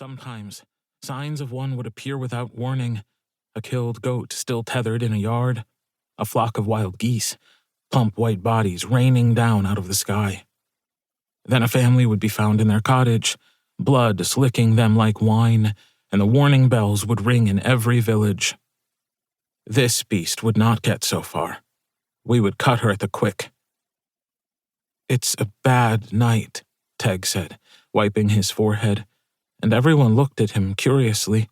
Sometimes, signs of one would appear without warning. A killed goat still tethered in a yard, a flock of wild geese, plump white bodies raining down out of the sky. Then a family would be found in their cottage, blood slicking them like wine, and the warning bells would ring in every village. This beast would not get so far. We would cut her at the quick. "It's a bad night," Teg said, wiping his forehead, and everyone looked at him curiously.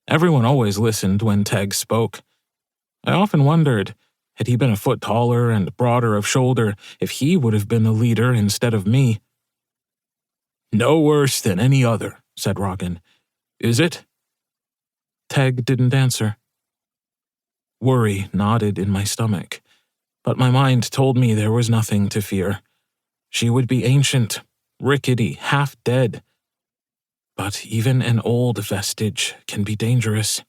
Everyone always listened when Teg spoke. I often wondered, had he been a foot taller and broader of shoulder, if he would have been the leader instead of me. "No worse than any other," said Rogan. "Is it?" Teg didn't answer. Worry nodded in my stomach, but my mind told me there was nothing to fear. She would be ancient, rickety, half dead. But even an old vestige can be dangerous.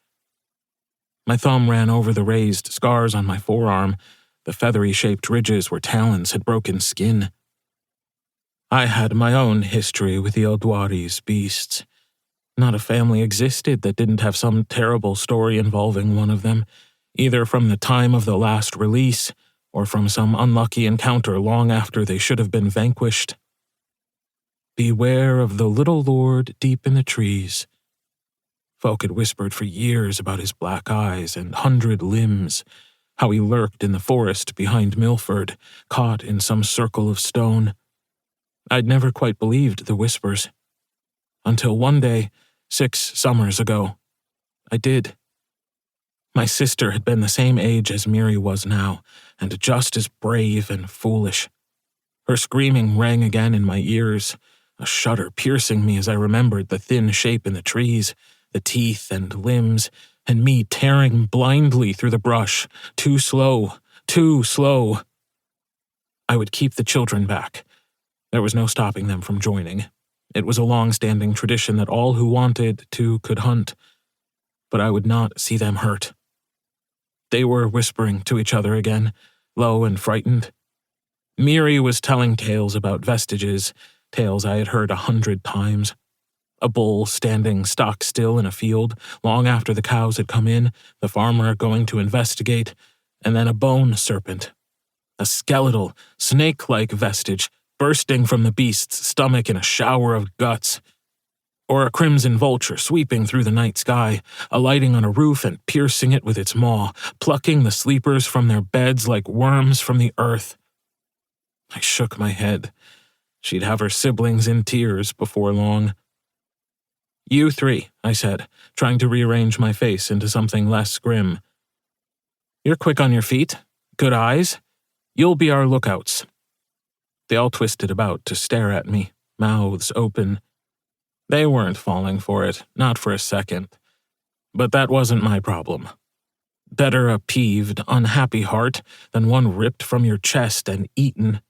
My thumb ran over the raised scars on my forearm, the feathery-shaped ridges where talons had broken skin. I had my own history with the Elduari's beasts. Not a family existed that didn't have some terrible story involving one of them, either from the time of the last release or from some unlucky encounter long after they should have been vanquished. Beware of the little lord deep in the trees. Folk had whispered for years about his black eyes and 100 limbs, how he lurked in the forest behind Milford, caught in some circle of stone. I'd never quite believed the whispers. Until one day, 6 summers ago, I did. My sister had been the same age as Miri was now, and just as brave and foolish. Her screaming rang again in my ears, a shudder piercing me as I remembered the thin shape in the trees, the teeth and limbs, and me tearing blindly through the brush, too slow, too slow. I would keep the children back. There was no stopping them from joining. It was a long-standing tradition that all who wanted to could hunt, but I would not see them hurt. They were whispering to each other again, low and frightened. Miri was telling tales about vestiges, tales I had heard 100 times. A bull standing stock still in a field, long after the cows had come in, the farmer going to investigate, and then a bone serpent. A skeletal, snake-like vestige, bursting from the beast's stomach in a shower of guts. Or a crimson vulture sweeping through the night sky, alighting on a roof and piercing it with its maw, plucking the sleepers from their beds like worms from the earth. I shook my head. She'd have her siblings in tears before long. "You 3, I said, trying to rearrange my face into something less grim. "You're quick on your feet, good eyes. You'll be our lookouts." They all twisted about to stare at me, mouths open. They weren't falling for it, not for a second. But that wasn't my problem. Better a peeved, unhappy heart than one ripped from your chest and eaten.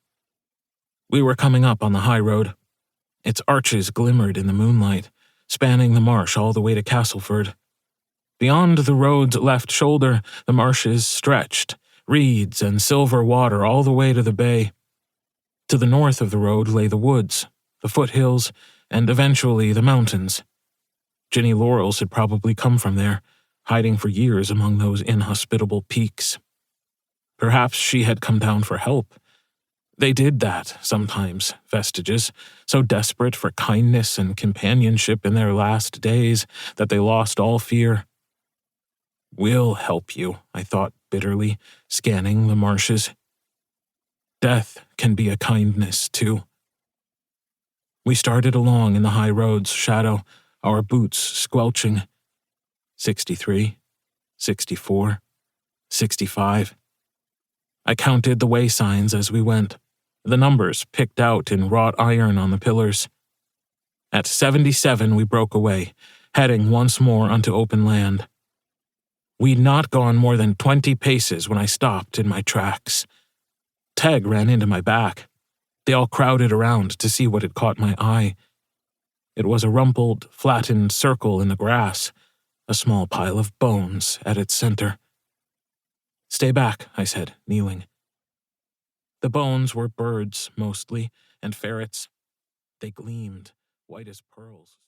We were coming up on the high road. Its arches glimmered in the moonlight, spanning the marsh all the way to Castleford. Beyond the road's left shoulder, the marshes stretched, reeds and silver water all the way to the bay. To the north of the road lay the woods, the foothills, and eventually the mountains. Ginny Laurels had probably come from there, hiding for years among those inhospitable peaks. Perhaps she had come down for help. They did that sometimes, vestiges, so desperate for kindness and companionship in their last days that they lost all fear. "We'll help you," I thought bitterly, scanning the marshes. Death can be a kindness, too. We started along in the high road's shadow, our boots squelching. 63, 64, 65. I counted the way signs as we went, the numbers picked out in wrought iron on the pillars. At 77 we broke away, heading once more onto open land. We'd not gone more than 20 paces when I stopped in my tracks. Teg ran into my back. They all crowded around to see what had caught my eye. It was a rumpled, flattened circle in the grass, a small pile of bones at its center. "Stay back," I said, kneeling. The bones were birds, mostly, and ferrets. They gleamed, white as pearls.